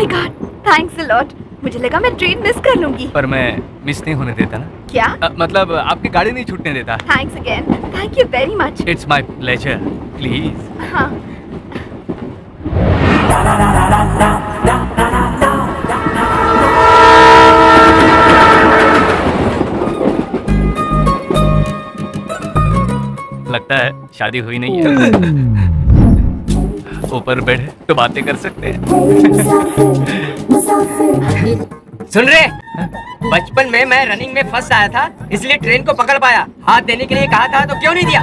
My God, thanks a lot. मुझे लगा मैं ट्रेन मिस कर लूंगी। पर मैं मिस नहीं होने देता ना। क्या? मतलब आपकी गाड़ी नहीं छूटने देता। Thanks again, thank you very much. It's my pleasure, please. हाँ। लगता है शादी हुई नहीं है। ऊपर बेड है तो बातें कर सकते हैं। सुन रहे, बचपन में मैं रनिंग में फर्स्ट आया था, इसलिए ट्रेन को पकड़ पाया। हाथ देने के लिए कहा था तो क्यों नहीं दिया?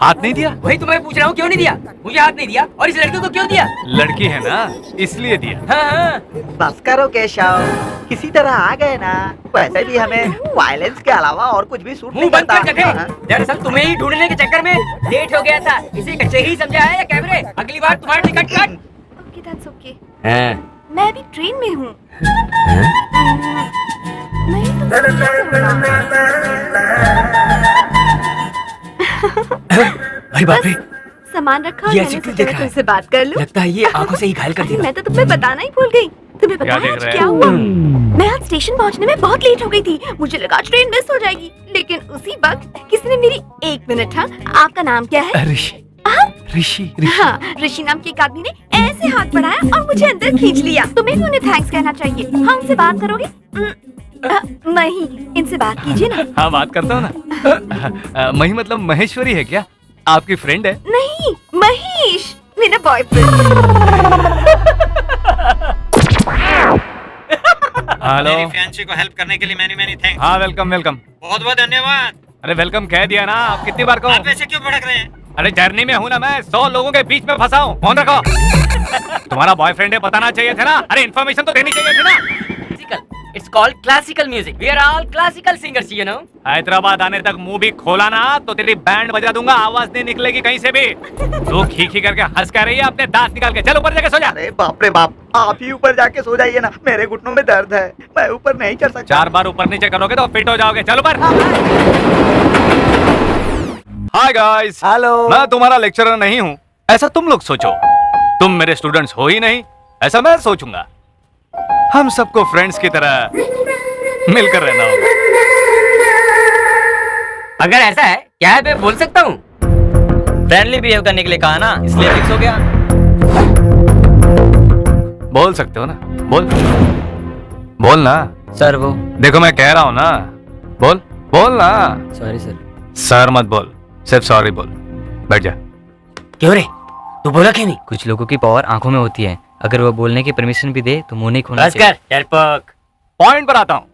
हाथ नहीं दिया? वही तो मैं पूछ रहा हूँ, क्यों नहीं दिया? मुझे हाथ नहीं दिया और इस लड़के को क्यों दिया? लड़की है ना, इसलिए दिया। हाँ। बस करो केशव, किसी तरह आ गए ना। वैसे भी हमें वायलेंस के अलावा और कुछ भी सूट नहीं मुंह बंद करता। कर जगह। दरअसल तुम्हें ही ढूंढने के चक्कर में लेट हो गया था। इसे कचहरी समझा है या कैमरे? अगली बार तुम्हारा ticket cut. Okay, that's okay. हाँ। मैं अभी ट्रेन में हूँ। नहीं तो अरे बाप रे, सामान रखा और ये मैंने ऐसे क्यों सोचा देख रहा है? तुमसे बात कर लूं। लगता है ये आंखों से ही घायल कर देगा। मैं तो तुम्हें बताना ही भूल गई। तुम्हें पता क्या है देख आज रहे क्या हैं? हुआ? मैं आज स्टेशन पहुंचने में बहुत लेट हो गई थी। मुझे लगा ट्रेन मिस हो जाएगी, लेकिन उसी वक्त किसी ने मेरी 1 मिनट। हाँ, आपका नाम क्या है? ऋषि। ऋषि। हाँ, ऋषि नाम के एक आदमी ने ऐसे हाथ बढ़ाया और मुझे अंदर खींच लिया। तुम्हें भी उन्हें थैंक्स कहना चाहिए। हाँ, उनसे बात करोगे? मही, इनसे बात कीजिए ना। हाँ, बात करता हूँ ना। मही मतलब महेश्वरी है क्या? आपकी फ्रेंड है? नहीं, महेश मेरा बॉयफ्रेंड। हेलो। मेरी फैंसी को हेल्प करने के लिए मैनी थैंक्स। हाँ, वेलकम वेलकम। बहुत बहुत धन्यवाद। अरे वेलकम कह दिया ना, आप कितनी बार कहो? आप ऐसे क्यों भड़क रहे हैं? अरे जर्नी में हूँ ना मैं, 100 लोगों के बीच में फंसा हूँ। फोन रखो। तुम्हारा बॉयफ्रेंड है, बताना चाहिए था ना। अरे इन्फॉर्मेशन तो देनी चाहिए थी ना। It's called classical music. We are all classical singers, you know. Hyderabad आने तक मुंह भी खोला ना तो तेरी बैंड बजा दूंगा, आवाज नहीं निकलेगी कहीं से भी। तू खी करके हंस कर रही है, अपने दांत निकाल के। चल ऊपर जाके सो जा। अरे बाप रे बाप, आप ही ऊपर जाके सो जाइए ना, मेरे घुटनों में दर्द है, मैं ऊपर नहीं चढ़ सकता। 4 बार ऊपर नीचे करोगे तो फिट हो जाओगे। चल ऊपर। Hi guys. हेलो। मैं तुम्हारा लेक्चरर नहीं हूँ, ऐसा तुम लोग सोचो। तुम मेरे स्टूडेंट्स हो ही नहीं, ऐसा मैं सोचूंगा। हम सबको फ्रेंड्स की तरह मिलकर रहना होगा। अगर ऐसा है, क्या है, मैं बोल सकता हूँ। फ्रेंडली बिहेव करने के लिए कहा ना, इसलिए फिक्स हो गया। बोल सकते हो ना, बोल ना। सर वो देखो मैं कह रहा हूँ ना, बोल ना। Sorry sir. सर मत बोल, सिर्फ सॉरी बोल। बैठ जा। क्यों रे, तू बोला क्यों नहीं? कुछ लोगों की पावर आंखों में होती है, अगर वो बोलने की परमिशन भी दे तो मुंह नहीं खोलना बस कर, डरपोक। पॉइंट पर आता हूँ।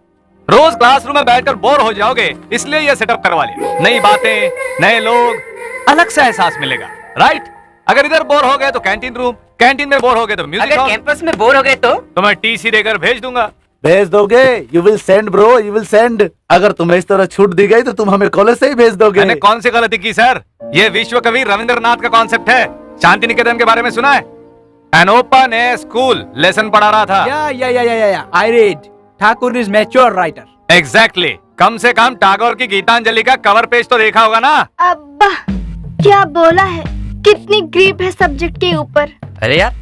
रोज क्लासरूम में बैठकर बोर हो जाओगे, इसलिए ये सेटअप करवा लिया। नई बातें, नए लोग, अलग सा एहसास मिलेगा, राइट? अगर इधर बोर हो गए तो कैंटीन रूम, कैंटीन में बोर हो गए तो म्यूजिक अगर हॉल। कैंपस में बोर हो गए तो मैं टीसी देकर भेज दूंगा। भेज दोगे? You will send bro, you will send. अगर तुम्हें इस तरह छूट दी गई तो तुम हमें कॉलेज से ही भेज दोगे। मैंने कौन सी गलती की सर? ये विश्व कवि रविंद्रनाथ का कॉन्सेप्ट है। शांति निकेतन के बारे में सुना है? An open A school lesson पढ़ा रहा था। Yeah. I read. Thakur is mature writer. Exactly. कम से कम टैगोर की गीतांजलि का कवर पेज तो देखा होगा ना। अब्बा क्या बोला है, कितनी ग्रीप है सब्जेक्ट के ऊपर। अरे यार,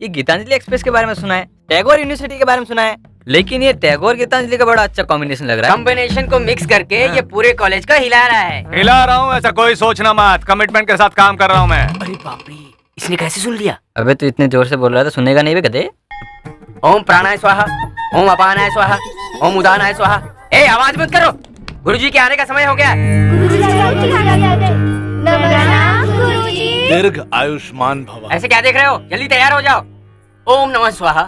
ये गीतांजलि एक्सप्रेस के बारे में सुना है, टैगोर यूनिवर्सिटी के बारे में सुना है, लेकिन ये टैगोर गीतांजलि का बड़ा अच्छा कॉम्बिनेशन लग रहा है। कॉम्बिनेशन को मिक्स करके ये पूरे कॉलेज को हिला रहा है। हिला रहा हूँ ऐसा कोई सोचना मत, कमिटमेंट के साथ काम कर रहा हूँ मैं। अरे बाप रे, इसने कैसे सुन लिया? अबे तू इतने जोर से बोल रहा था, सुनेगा नहीं बे गधे। ओम प्राणाय स्वाहा, ओम अपानाय स्वाहा, ओम उदानाय स्वाहा। ए आवाज मत करो, गुरुजी के आने का समय हो गया। दीर्घ आयुष्मान भव। ऐसे क्या देख रहे हो, जल्दी तैयार हो जाओ। ओम नमः स्वाहा।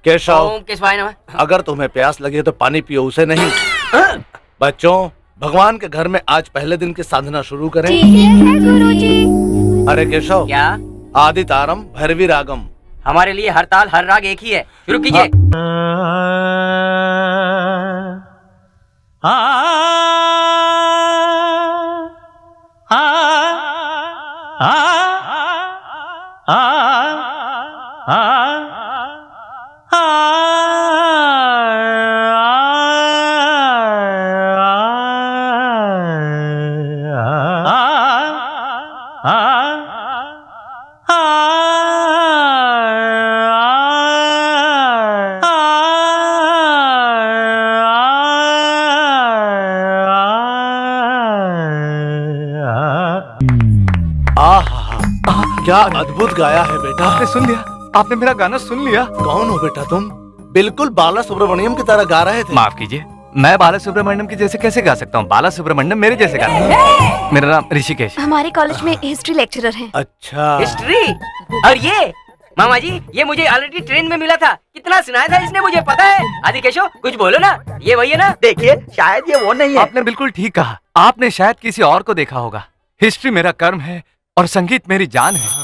केशव, ओम केशवाय नमः। अगर तुम्हें प्यास लगे तो पानी पियो, उसे नहीं। बच्चों, भगवान के घर में आज पहले दिन की साधना शुरू करें। अरे केशव, क्या? आदि तारम भैरवी रागम। हमारे लिए हर ताल हर राग एक ही है, शुरू कीजिए। क्या अद्भुत गाया है बेटा। आपने सुन लिया? आपने मेरा गाना सुन लिया? कौन हो बेटा तुम? बिल्कुल बाला सुब्रमण्यम की तरह गा रहे थे। माफ कीजिए, मैं बाला सुब्रमण्यम की जैसे कैसे गा सकता हूँ? बाला सुब्रमण्यम मेरे जैसे गाता है। मेरा नाम ऋषिकेश। हमारे कॉलेज में हिस्ट्री लेक्चरर हैं। अच्छा, हिस्ट्री? और ये मामा जी, ये मुझे ऑलरेडी ट्रेन में मिला था। कितना सुनाया था इसने, मुझे पता है। आदिकेशो कुछ बोलो ना, ये वही है ना? देखिए शायद ये वो नहीं है। आपने बिल्कुल ठीक कहा। आपने शायद किसी और को देखा होगा। हिस्ट्री मेरा कर्म है और संगीत मेरी जान है।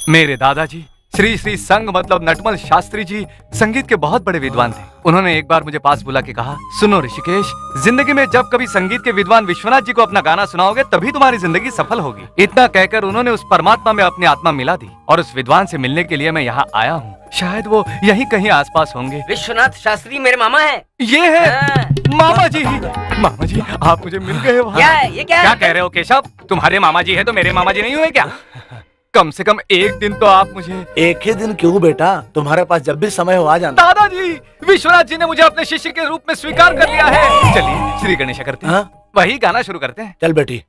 मेरे दादाजी श्री श्री संग मतलब नटमल शास्त्री जी संगीत के बहुत बड़े विद्वान थे। उन्होंने एक बार मुझे पास बुला के कहा, सुनो ऋषिकेश, जिंदगी में जब कभी संगीत के विद्वान विश्वनाथ जी को अपना गाना सुनाओगे तभी तुम्हारी जिंदगी सफल होगी। इतना कहकर उन्होंने उस परमात्मा में अपनी आत्मा मिला दी और उस विद्वान से मिलने के लिए मैं यहाँ आया हूँ। शायद वो यहीं कहीं आसपास होंगे। विश्वनाथ शास्त्री मेरे मामा है। ये है हाँ। मामा जी। मामा जी, आप मुझे मिल गए वहाँ। क्या है ये? क्या कह रहे हो केशव? तुम्हारे मामा जी है तो मेरे मामा जी नहीं हुए क्या? कम से कम एक दिन तो आप मुझे। एक ही दिन क्यों बेटा, तुम्हारे पास जब भी समय हो आ जाना। दादाजी, विश्वनाथ जी ने मुझे अपने शिष्य के रूप में स्वीकार कर लिया है। चलिए श्री गणेश करते हैं। वही गाना शुरू करते हैं। चल बेटी।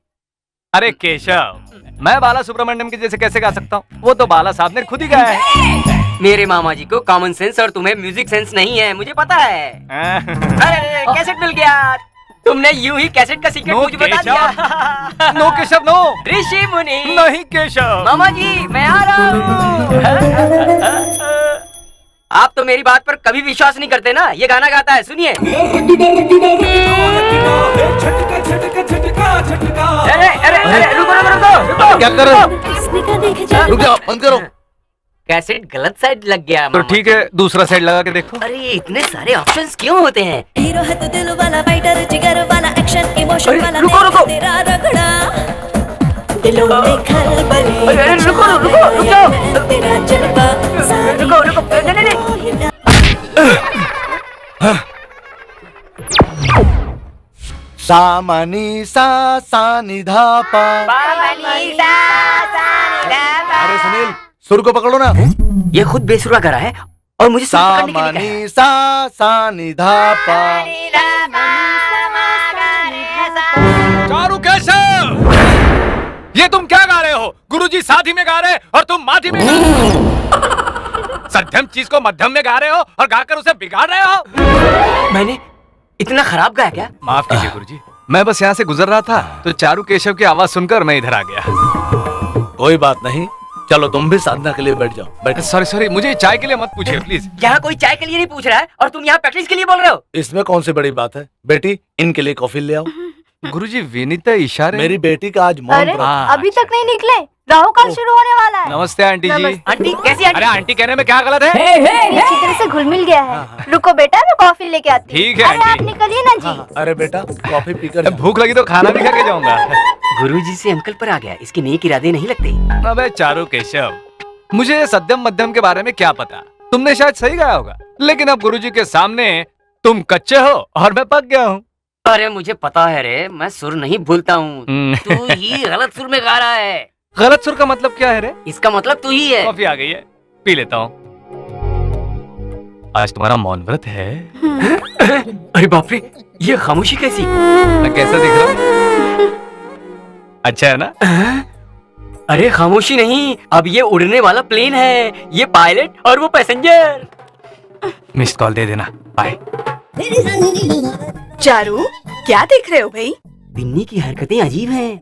अरे केशव, मैं बाला सुब्रमण्यम के जैसे कैसे गा सकता हूँ? वो तो बाला साहब ने खुद ही गाया है। मेरे मामा जी को कॉमन सेंस और तुम्हें म्यूजिक सेंस नहीं है, मुझे पता है। अरे कैसेट मिल गया। तुमने यूं ही कैसेट का सीक्रेट मुझे बता दिया। No Keshav no. ऋषि मुनि। नहीं केशव। मामा जी मैं आ रहा हूँ। आप तो मेरी बात पर कभी विश्वास नहीं करते ना। ये गाना गाता है, सुनिए। अरे अरे अरे रुको रुको रुको। क्या कर रहे हो? रुक जाओ, बंद करो। कैसेट गलत साइड लग गया। तो ठीक है, दूसरा साइड लगा के देखो। अरे इतने सारे ऑप्शंस क्यों होते हैं? हीरो है तो दिल वाला, फाइटर जिगर वाला, एक्शन इमोशन वाला, रुको, रुको। तेरा रगड़ा दिलों में खलबली। अरे रुको रुको रुक जाओ। तेरा जलवा रुको रुको नहीं। सामनी सा सानी धा पा। अरे सुनील, सुर को पकड़ो ना। ये खुद बेसुरा करा है और मुझे सुर पकड़ने के लिए कहा है। सामनी सा सानी धा पा। चारू केशव, ये तुम क्या गा रहे हो? गुरुजी साधी में गा रहे हैं और तुम माधी में। सध्यम चीज को मध्यम में गा रहे हो और गाकर उसे बिगाड़ रहे हो। मैंने इतना खराब गाया क्या? माफ कीजिए गुरुजी, मैं बस यहाँ से गुजर रहा था तो चारू केशव की आवाज सुनकर मैं इधर आ गया। कोई बात नहीं, चलो तुम भी साधना के लिए बैठ जाओ। बैठ। सॉरी सॉरी, मुझे चाय के लिए मत पूछिए प्लीज। यहाँ कोई चाय के लिए नहीं पूछ रहा है और तुम यहाँ प्रैक्टिस के लिए बोल रहे हो। इसमें कौन सी बड़ी बात है? बेटी, इनके लिए कॉफी ले आओ। गुरुजी विनीता इशारे। मेरी बेटी का आज मौन अरे व्रत। अभी तक नहीं निकले, राहु काल शुरू होने वाला है। नमस्ते आंटी जी। नमस्ते। आंटी कैसी अरे आंटी? आंटी कहने में क्या गलत है? ये अच्छी तरह से घुल मिल गया है। रुको बेटा, मैं कॉफी लेके आती हूँ। ठीक है, अरे आप आंटी। निकलिए ना जी। अरे बेटा, कॉफी पीकर जाओ। भूख लगी तो खाना भी खा के जाऊंगा। गुरुजी से अंकल पर आ गया, इसके नेक इरादे नहीं लगते। अबे चारू केशव, मुझे सत्यम मध्यम के बारे में क्या पता? तुमने शायद सही गाया होगा, लेकिन अब गुरुजी के सामने तुम कच्चे हो और मैं पक गया हूँ। अरे मुझे पता है रे, मैं सुर नहीं भूलता हूँ। तू ही गलत सुर में गा रहा है। गलत सुर का मतलब क्या है रे? इसका मतलब तू ही है। कॉफी आ गई है, पी लेता हूँ। आज तुम्हारा मौन व्रत है। अरे बाप रे, ये खामोशी कैसी? मैं कैसा दिख रहा हूँ? अच्छा है ना? अरे खामोशी नहीं, अब ये उड़ने वाला प्लेन है। ये पायलट और वो पैसेंजर। मिस्ड कॉल दे देना। बाय। चारू, क्या देख रहे हो भाई? बिन्नी की हरकतें अजीब हैं।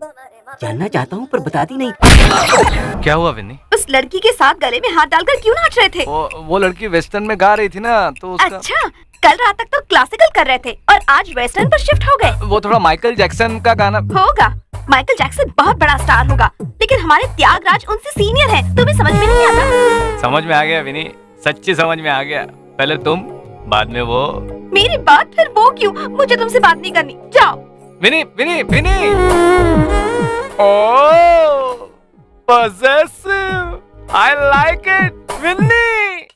जानना चाहता हूँ पर बताती नहीं। क्या हुआ विन्नी? उस लड़की के साथ गले में हाथ डालकर क्यों नाच रहे थे? वो लड़की वेस्टर्न में गा रही थी ना, तो उसका... अच्छा, कल रात तक तो क्लासिकल कर रहे थे और आज वेस्टर्न पर शिफ्ट हो गए। वो थोड़ा माइकल जैक्सन का गाना होगा। माइकल जैक्सन बहुत बड़ा स्टार होगा, लेकिन हमारे त्यागराज उनसे सीनियर है। तुम्हें समझ में नहीं आता? समझ में आ गया विनी, सच्ची समझ में आ गया। पहले तुम, बाद में वो। मेरी बात फिर वो क्यों? मुझे तुमसे बात नहीं करनी, जाओ। Vini Vini Vini. Oh, possessive, I like it, Vini.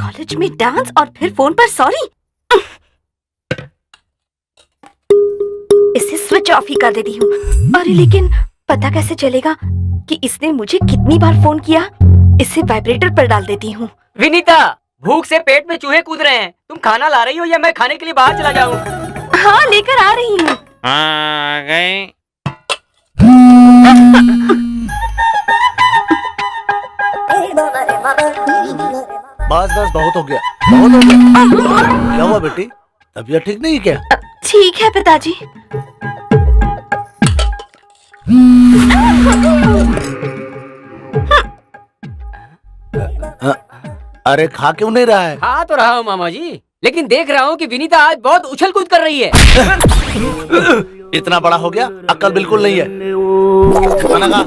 College में डांस और फिर फोन पर सॉरी। इसे स्विच ऑफ ही कर देती हूँ। अरे लेकिन पता कैसे चलेगा कि इसने मुझे कितनी बार फोन किया? इसे वाइब्रेटर पर डाल देती हूँ। विनीता, भूख से पेट में चूहे कूद रहे हैं। तुम खाना ला रही हो या मैं खाने के लिए बाहर चला जाऊँ? हाँ, लेकर आ रही हूँ। आ गई। बस बहुत हो गया, बहुत हो गया। क्या हुआ बेटी, तबीयत ठीक नहीं क्या? ठीक है पिताजी। अरे खा क्यों नहीं रहा है? खा तो रहा हूँ मामा जी, लेकिन देख रहा हूँ कि विनीता आज बहुत उछल कूद कर रही है। इतना बड़ा हो गया, अक्ल बिल्कुल नहीं है। खाना खा।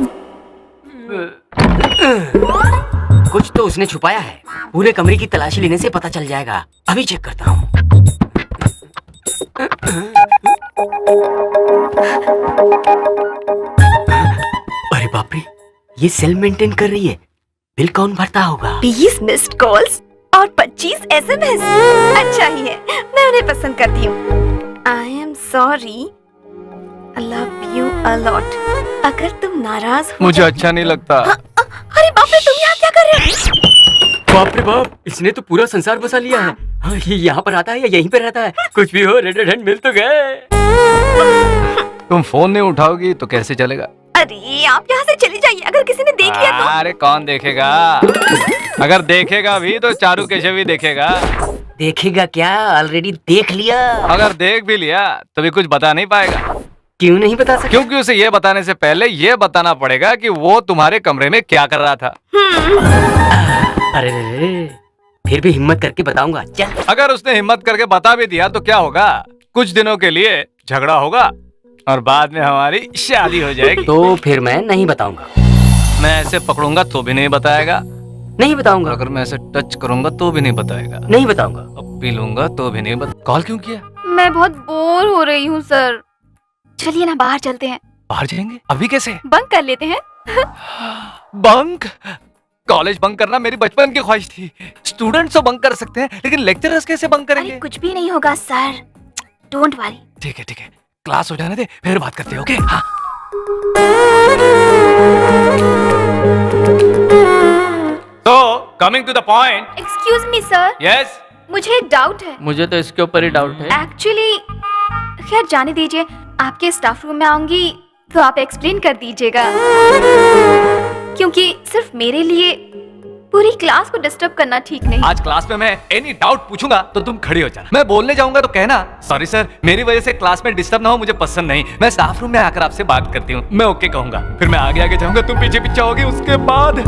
कुछ तो उसने छुपाया है, पूरे कमरे की तलाशी लेने से पता चल जाएगा। अभी चेक करता हूँ। अरे बाप रे, ये सेल मेंटेन कर रही है। बिल कौन भरता होगा? 20 मिस्ड कॉल्स और 25 SMS। अच्छा ही है, मैं उन्हें पसंद करती हूँ। I am sorry, I love you a lot. अगर तुम नाराज हो मुझे अच्छा नहीं लगता। अरे बाप रे, तुम यहाँ क्या कर रहे हो? बाप रे बाप, इसने तो पूरा संसार बसा लिया है। हाँ, ये यहाँ पर आता है या यहीं पर रहता है? कुछ भी हो, रेड हैंड मिल तो गए। तुम फोन नहीं उठाओगी तो कैसे चलेगा? अरे आप यहाँ से चली जाइए, अगर किसी ने देख लिया तो। अरे कौन देखेगा? अगर देखेगा भी तो चारू केशव भी देखेगा। देखेगा क्या, ऑलरेडी देख लिया। अगर देख भी लिया तो भी कुछ बता नहीं पाएगा। क्यों नहीं बता सकता? क्योंकि उसे ये बताने से पहले ये बताना पड़ेगा कि वो तुम्हारे कमरे में क्या कर रहा था। अरे फिर भी हिम्मत करके बताऊंगा, चल। अगर उसने हिम्मत करके बता भी दिया तो क्या होगा? कुछ दिनों के लिए झगड़ा होगा और बाद में हमारी शादी हो जाएगी। तो फिर मैं नहीं बताऊंगा। मैं ऐसे पकड़ूंगा तो भी नहीं बताएगा। नहीं बताऊंगा। अगर मैं ऐसे टच करूंगा तो भी नहीं बताएगा। नहीं बताऊंगा। अब पी लूंगा तो भी नहीं कॉल क्यों किया? मैं बहुत बोर हो रही हूँ सर। चलिए ना बाहर चलते हैं। बाहर जाएंगे? अभी कैसे? बंक कर लेते हैं। बंक? कॉलेज बंक करना मेरी बचपन की ख्वाहिश थी। स्टूडेंट्स तो बंक कर सकते हैं, लेकिन लेक्चरर्स कैसे बंक करेंगे? अरे कुछ भी नहीं होगा सर, डोंट वरी। ठीक है ठीक है, क्लास हो जाने दे, फिर बात करते हैं। ओके? हाँ। So, coming to the point. Excuse me sir. Yes. मुझे एक डाउट है। मुझे तो इसके ऊपर ही डाउट है। एक्चुअली खैर जाने दीजिए, आपके स्टाफ रूम में आऊंगी तो आप एक्सप्लेन कर दीजिएगा, क्योंकि सिर्फ मेरे लिए पूरी क्लास को डिस्टर्ब करना ठीक नहीं। आज क्लास में मैं एनी डाउट पूछूंगा तो तुम खड़ी हो जाना। मैं बोलने जाऊंगा तो कहना सॉरी सर, मेरी वजह से क्लास में डिस्टर्ब ना हो, मुझे पसंद नहीं। मैं स्टाफ रूम में आकर आपसे बात करती हूँ। मैं ओके कहूंगा, फिर मैं आगे आगे जाऊंगा, तुम पीछे पीछे होगी। उसके बाद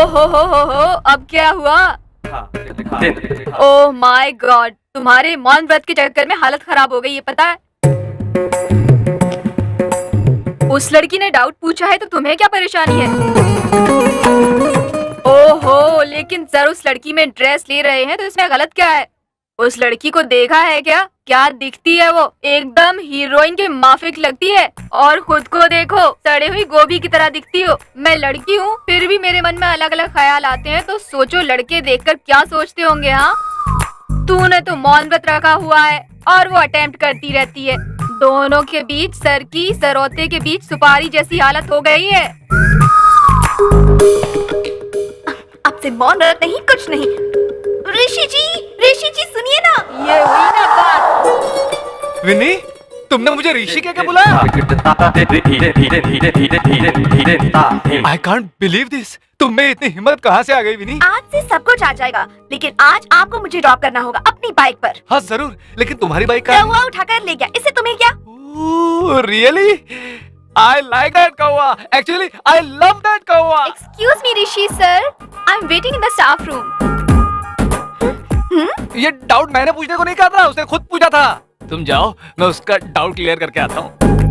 हो, अब क्या हुआ? ओह माय गॉड, तुम्हारे मौन व्रत के चक्कर में हालत खराब हो गई है, पता है? उस लड़की ने डाउट पूछा है तो तुम्हें क्या परेशानी है? ओहो, लेकिन सर उस लड़की में ड्रेस ले रहे हैं तो इसमें गलत क्या है? उस लड़की को देखा है क्या? क्या दिखती है वो? एकदम हीरोइन के माफिक लगती है। और खुद को देखो, सड़े हुई गोभी की तरह दिखती हो। मैं लड़की हूँ, फिर भी मेरे मन में अलग अलग ख्याल आते हैं, तो सोचो लड़के देखकर क्या सोचते होंगे। हाँ, तूने तो मौन व्रत रखा हुआ है और वो अटेम्प्ट करती रहती है। दोनों के बीच सर की सरौते के बीच सुपारी जैसी हालत हो गई है। अब से मौन व्रत नहीं, कुछ नहीं। ऋषि जी सुनिए ना, ये हुई ना बात। विनी, तुमने मुझे ऋषि कह के बुलाया? I can't believe this। तुम में इतनी हिम्मत कहाँ से आ गई विनी? आज से सब कुछ आ जाएगा, लेकिन आज आपको मुझे ड्रॉप करना होगा अपनी बाइक पर। हाँ जरूर, लेकिन तुम्हारी बाइक का कौवा उठाकर ले गया, इससे तुम्हें क्या? Really? I like that कौवा। Actually, I love that कौवा। Excuse me, Rishi sir, I'm waiting in the staff room। ये डाउट मैंने पूछने को नहीं कहा था, उसने खुद पूछा था। तुम जाओ, मैं उसका डाउट क्लियर करके आता हूँ।